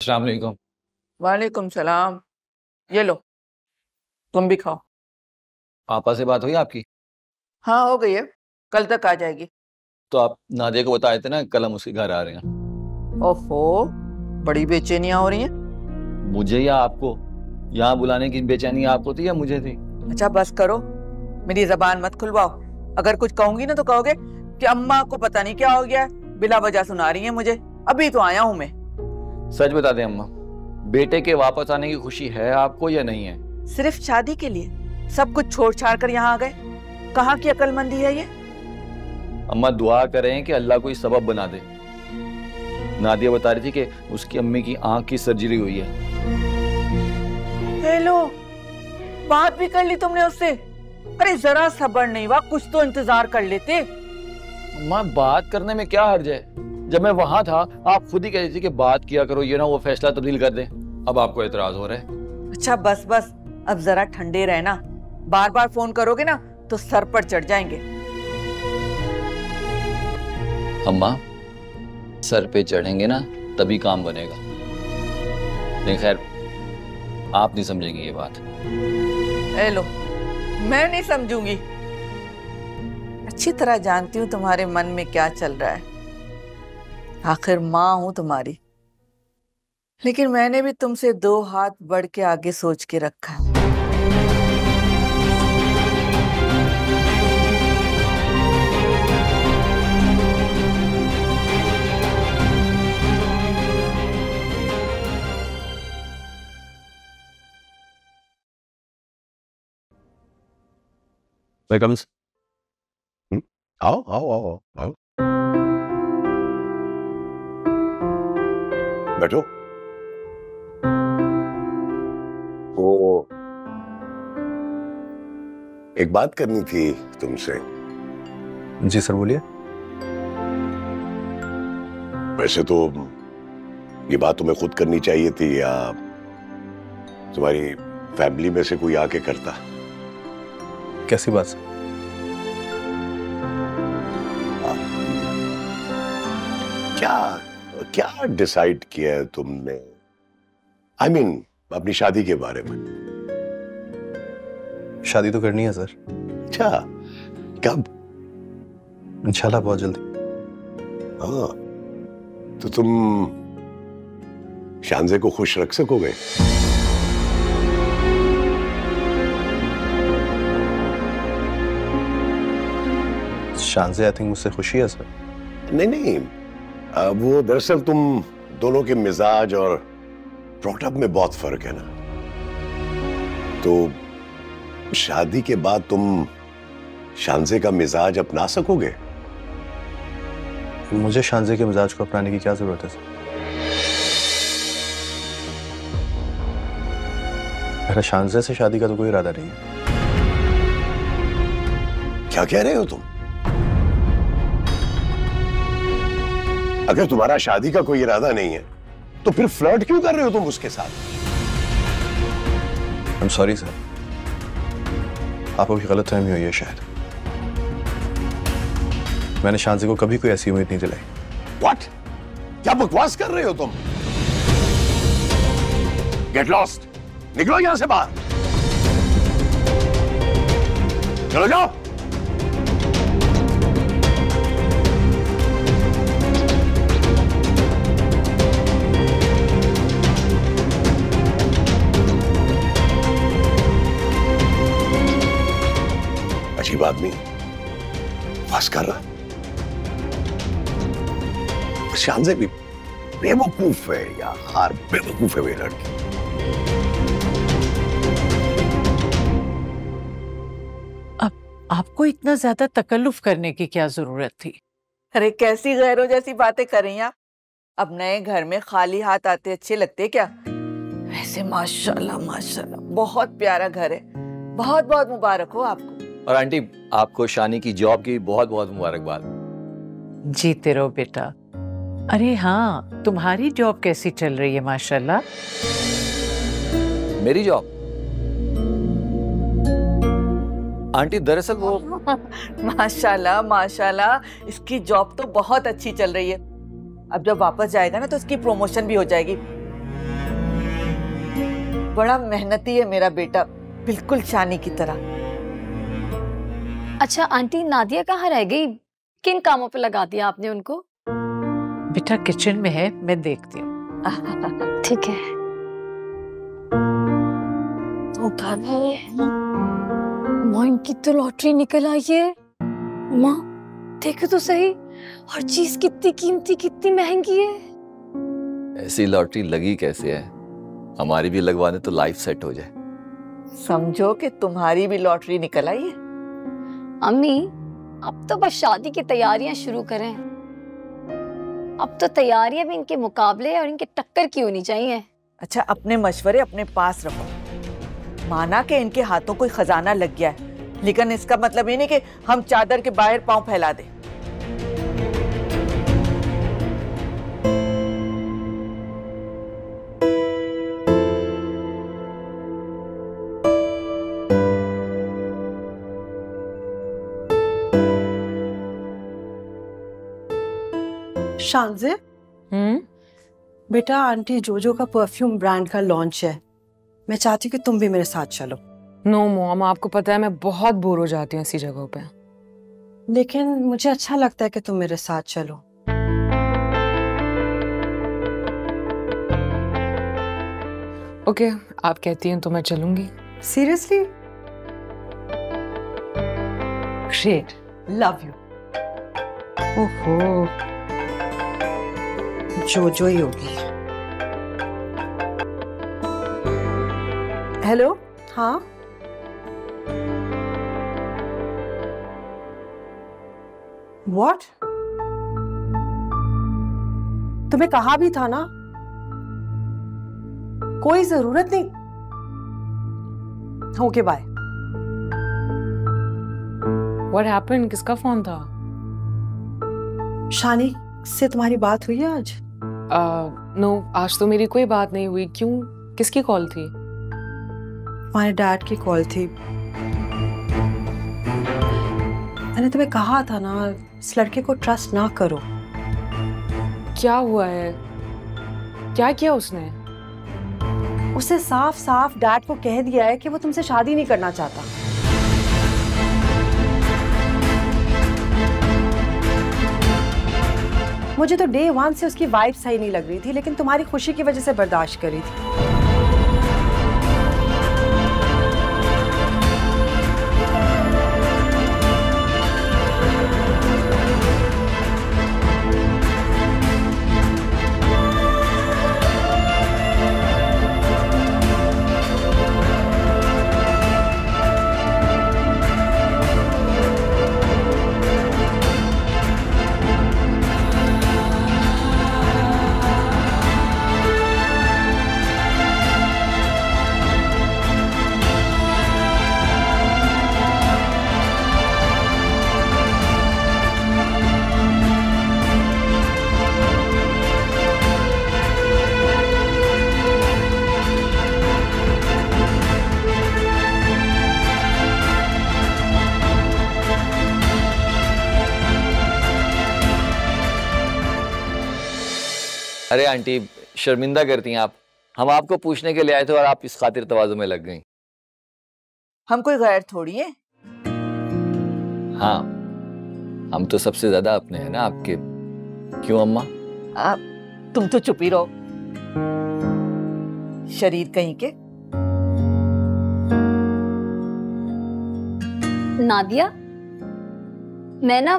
अस्सलाम वालेकुम। वालेकुम सलाम। ये लो, तुम भी खाओ। आपा से बात हुई आपकी? हाँ हो गई है, कल तक आ जाएगी। तो आप नादिया को बताए थे ना, कल हम उसके घर आ रहे हैं। ओफो, बड़ी बेचैनियां हो रही हैं। मुझे या आपको? यहाँ बुलाने की बेचैनी आपको थी या मुझे थी? अच्छा बस करो, मेरी जबान मत खुलवाओ। अगर कुछ कहूंगी ना तो कहोगे कि अम्मा को पता नहीं क्या हो गया है, बिला वजह सुना रही है मुझे। अभी तो आया हूं मैं। सच बता दें अम्मा, बेटे के वापस आने की खुशी है आपको या नहीं है? सिर्फ शादी के लिए सब कुछ छोड़ छाड़ कर यहाँ आ गए? कहाँ की अक्लमंदी है ये? अम्मा दुआ करें कि अल्लाह कोई सबब बना दे। नादिया बता रही थी कि उसकी अम्मी की आंख की सर्जरी हुई है। हेलो, बात भी कर ली तुमने उससे? अरे जरा सब्र नहीं हुआ, कुछ तो इंतजार कर लेते। अम्मा बात करने में क्या हर्ज है? जब मैं वहां था आप खुद ही कह रही थी कि बात किया करो, ये ना वो फैसला तब्दील कर दे। अब आपको एतराज हो रहा है? अच्छा बस बस, अब जरा ठंडे रहना। बार बार फोन करोगे ना तो सर पर चढ़ जाएंगे। अम्मा सर पे चढ़ेंगे ना तभी काम बनेगा। नहीं खैर, आप नहीं समझेंगे ये बात। ए लो, मैं नहीं समझूंगी। अच्छी तरह जानती हूँ तुम्हारे मन में क्या चल रहा है। आखिर माँ हूं तुम्हारी, लेकिन मैंने भी तुमसे 2 हाथ बढ़ के आगे सोच के रखा है। वेलकम। आओ आओ आओ आओ, बैठो। वो एक बात करनी थी तुमसे। जी सर बोलिए। वैसे तो ये बात तुम्हें खुद करनी चाहिए थी या तुम्हारी फैमिली में से कोई आके करता। कैसी बात सर? क्या क्या डिसाइड किया है तुमने? I mean, अपनी शादी के बारे में। शादी तो करनी है सर। अच्छा, कब? इंशाल्लाह बहुत जल्दी। हाँ, तो तुम शानजे को खुश रख सकोगे? शानजे आई थिंक मुझसे खुशी है सर। नहीं नहीं, वो दरअसल तुम दोनों के मिजाज और ब्रॉटअप में बहुत फर्क है ना। तो शादी के बाद तुम शानजे का मिजाज अपना सकोगे? मुझे शानजे के मिजाज को अपनाने की क्या जरूरत है सर? मेरा शानजे से शादी का तो कोई इरादा नहीं है। क्या कह रहे हो तुम? अगर तुम्हारा शादी का कोई इरादा नहीं है तो फिर फ्लर्ट क्यों कर रहे हो तुम उसके साथ? आई एम सॉरी सर, आपको भी गलतफहमी हुई है शायद। मैंने शानजे को कभी कोई ऐसी उम्मीद नहीं दिलाई। व्हाट? क्या बकवास कर रहे हो तुम? गेट लॉस्ट, निकलो यहां से बाहर। चलो जाओ। अजीब आदमी, बस कर रहा। शानजे भी बेवकूफ है यार, बेवकूफ है वे लड़की। अब आपको इतना ज्यादा तकल्लुफ करने की क्या जरूरत थी? अरे कैसी गैरों जैसी बातें कर रही हैं आप? अब नए घर में खाली हाथ आते अच्छे लगते क्या? वैसे माशाल्लाह माशाल्लाह बहुत प्यारा घर है। बहुत बहुत मुबारक हो आपको। और आंटी, आपको शानी की जॉब की बहुत बहुत मुबारकबाद। जीते रहो बेटा। अरे हाँ, तुम्हारी जॉब कैसी चल रही है माशाल्लाह? मेरी जॉब? आंटी दरअसल वो माशाल्लाह माशाल्लाह, इसकी जॉब तो बहुत अच्छी चल रही है। अब जब वापस जाएगा ना तो इसकी प्रमोशन भी हो जाएगी। बड़ा मेहनती है मेरा बेटा, बिल्कुल शानी की तरह। अच्छा आंटी, नादिया कहाँ रह गई? किन कामों पे लगा दिया आपने उनको? बेटा किचन में है, मैं देखती हूँ। ठीक है। माँ इनकी तो लॉटरी निकल आई है। माँ देखो तो सही, हर चीज कितनी कीमती, कितनी महंगी है। ऐसी लॉटरी लगी कैसे है? हमारी भी लगवा दे तो लाइफ सेट हो जाए। समझो कि तुम्हारी भी लॉटरी निकल आई है। अम्मी अब तो बस शादी की तैयारियां शुरू करें। अब तो तैयारियां भी इनके मुकाबले और इनके टक्कर की होनी चाहिए। अच्छा, अपने मशवरे अपने पास रखो। माना कि इनके हाथों कोई खजाना लग गया है, लेकिन इसका मतलब ये नहीं कि हम चादर के बाहर पांव फैला दें। शानज़े, बेटा आंटी जोजो का परफ्यूम ब्रांड का लॉन्च है। मैं चाहती हूँ कि तुम भी मेरे साथ चलो। नो मॉम, आपको पता है मैं बहुत बोर हो जाती हूँ ऐसी जगहों पे। लेकिन मुझे अच्छा लगता है कि तुम मेरे साथ चलो। ओके, आप कहती हैं तो मैं चलूंगी। सीरियसली? Great, love you. ओहो, जोजो ही होगी। हेलो, हाँ व्हाट? तुम्हें कहा भी था ना, कोई जरूरत नहीं। Okay bye. What happened? किसका फोन था? शानी से तुम्हारी बात हुई है आज? नो, आज तो मेरी कोई बात नहीं हुई। क्यों, किसकी कॉल थी? तुम्हारे डैड की कॉल थी। मैंने तुम्हें कहा था ना, इस लड़के को ट्रस्ट ना करो। क्या हुआ है? क्या किया उसने? उसने साफ साफ डैड को कह दिया है कि वो तुमसे शादी नहीं करना चाहता। मुझे तो डे 1 से उसकी वाइब सही नहीं लग रही थी, लेकिन तुम्हारी खुशी की वजह से बर्दाश्त करी थी। अरे आंटी, शर्मिंदा करती हैं आप। हम आपको पूछने के लिए आए थे और आप इस खातिर तवाज़ु में लग गई। हम कोई गैर थोड़ी है। हाँ, हम तो सबसे ज्यादा अपने हैं ना आपके। क्यों अम्मा? तुम तो चुप ही रहो, शरीर कहीं के। नादिया, मैं ना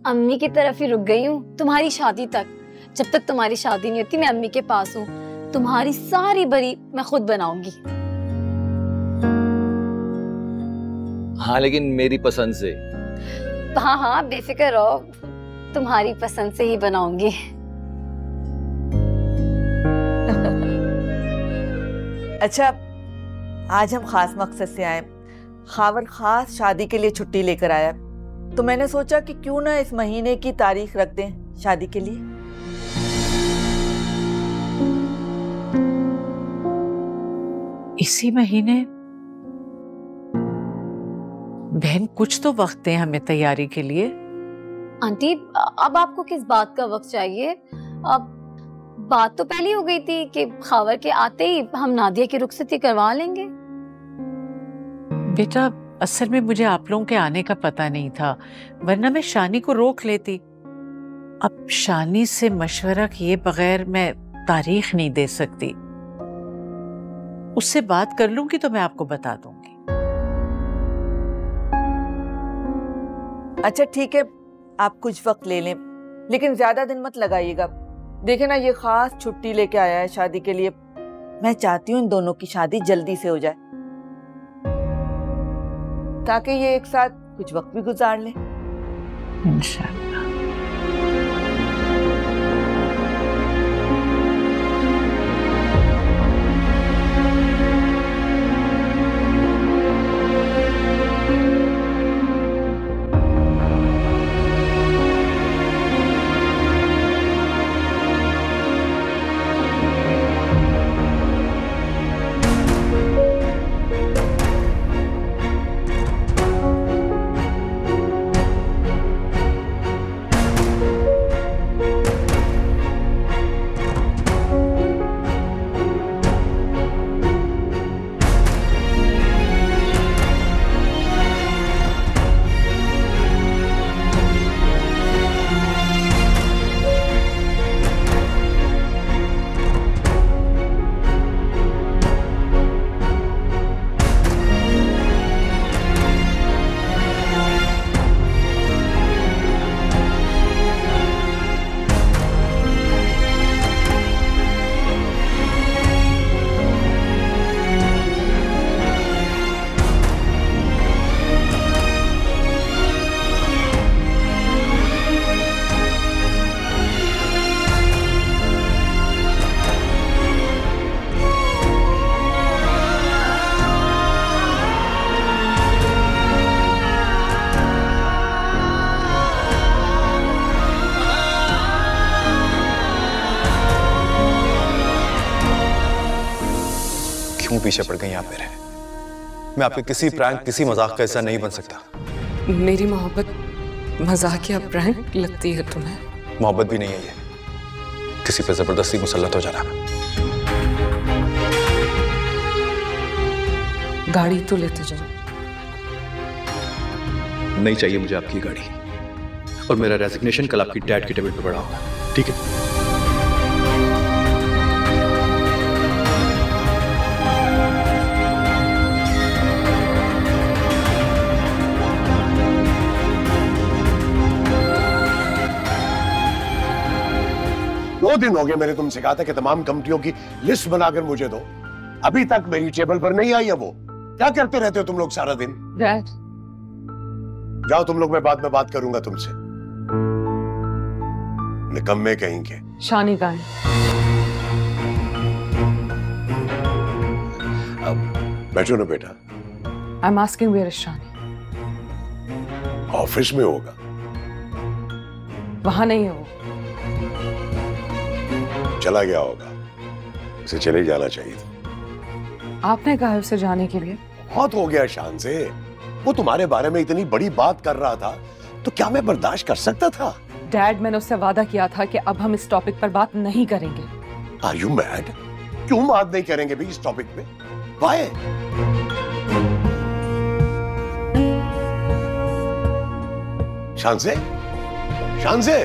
अम्मी की तरफ ही रुक गई हूँ तुम्हारी शादी तक। जब तक तुम्हारी शादी नहीं होती मैं अम्मी के पास हूँ। तुम्हारी सारी बरी मैं खुद बनाऊंगी। हाँ, लेकिन मेरी पसंद से। हाँ हाँ, बेफिक्र रहो, तुम्हारी पसंद से ही बनाऊंगी। अच्छा, आज हम खास मकसद से आए। खावर खास शादी के लिए छुट्टी लेकर आया, तो मैंने सोचा कि क्यों ना इस महीने की तारीख रख दें शादी के लिए। इसी महीने? बहन कुछ तो वक्त दें हमें तैयारी के लिए। आंटी, अब आपको किस बात का वक्त चाहिए? अब बात तो पहले हो गई थी कि खावर के आते ही हम नादिया की रुखसती करवा लेंगे। बेटा असल में मुझे आप लोगों के आने का पता नहीं था, वरना मैं शानी को रोक लेती। अब शानी से मशवरा किए बगैर मैं तारीख नहीं दे सकती। उससे बात कर लूंगी तो मैं आपको बता दूंगी। अच्छा ठीक है, आप कुछ वक्त ले लें, लेकिन ज्यादा दिन मत लगाइएगा। देखे ना, ये खास छुट्टी लेके आया है शादी के लिए। मैं चाहती हूँ इन दोनों की शादी जल्दी से हो जाए, ताकि ये एक साथ कुछ वक्त भी गुजार लें। इंशाअल्लाह। पीछे पड़ गई आप मेरे। मैं आपके किसी प्रैंक, किसी मजाक का हिस्सा नहीं बन सकता। मेरी मोहब्बत मजाक या प्रैंक लगती है तुम्हें? मोहब्बत भी नहीं है ये, किसी पे जबरदस्ती मुसल्लत हो जाना। गाड़ी तो लेते जाओ। नहीं चाहिए मुझे आपकी गाड़ी, और मेरा रेजिग्नेशन कल आपकी डैड के टेबल पे पड़ा होगा, ठीक है? दो दिन हो गए मैंने तुमसे कहा था कि तमाम कंपनियों की लिस्ट बनाकर मुझे दो, अभी तक मेरी टेबल पर नहीं आई है वो। क्या करते रहते हो तुम लोग सारा दिन? डैड जाओ तुम लोग, मैं बाद में बात करूंगा तुमसे। निकम्मे कहेंगे। शानी का है। अब बैठो ना बेटा। I am asking where is Shani? Office में होगा। वहां नहीं है वो। चला गया होगा, उसे चले जाना चाहिए था। आपने कहा उसे जाने के लिए? बहुत हो गया शान से, वो तुम्हारे बारे में इतनी बड़ी बात कर रहा था, तो क्या मैं बर्दाश्त कर सकता था? डैड, मैंने उससे वादा किया था कि अब हम इस टॉपिक पर बात नहीं करेंगे। Are you mad? क्यों बात नहीं करेंगे भी इस टॉपिक पे? Why? शान से, शान से,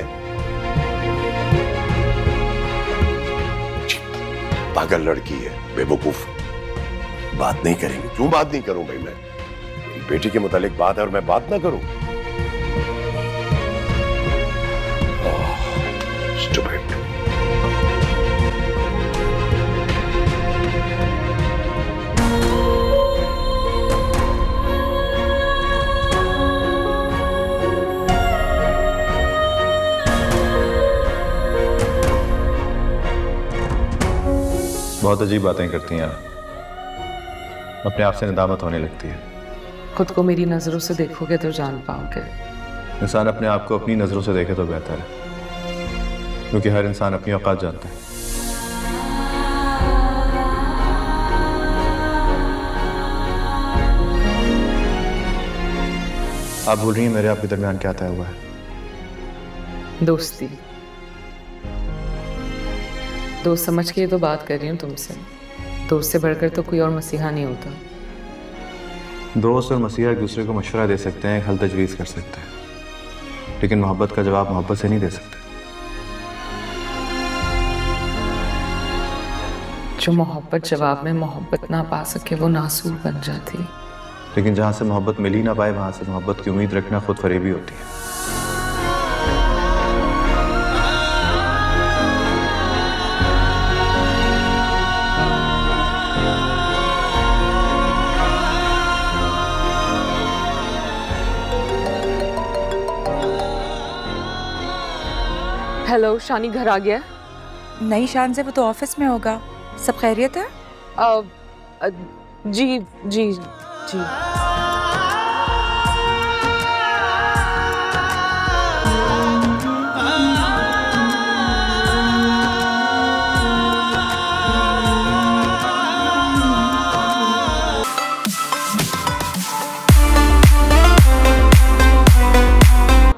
पागल लड़की है, बेवकूफ। बात नहीं करेंगे। क्यों बात नहीं करूं भाई? मैं, मेरी बेटी के मुतालिक बात है और मैं बात ना करूं? Stupid. बहुत अजीब बातें करती हैं आप, अपने आप से नदामत होने लगती है। खुद को मेरी नजरों से देखोगे तो जान पाओगे। इंसान अपने आप को अपनी नजरों से देखे तो बेहतर है, क्योंकि हर इंसान अपनी औकात जानता है। आप भूल रही हैं मेरे आपके दरमियान क्या तय हुआ है? दोस्ती। दोस्त समझ के तो बात कर रही हूँ तुमसे। दोस्त से बढ़कर तो कोई और मसीहा नहीं होता। दोस्त और मसीहा एक दूसरे को मशवरा दे सकते हैं, हल तजवीज़ कर सकते हैं, लेकिन मोहब्बत का जवाब मोहब्बत से नहीं दे सकते। जो मोहब्बत जवाब में मोहब्बत ना पा सके वो नासूर बन जाती। लेकिन जहाँ से मोहब्बत मिल ही ना पाए वहाँ से मोहब्बत की उम्मीद रखना खुद फरेबी होती है। हेलो, शानी घर आ गया? नहीं शान से, वो तो ऑफिस में होगा। सब खैरियत है? जी जी जी।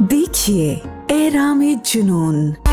देखिए एहराम जुनून।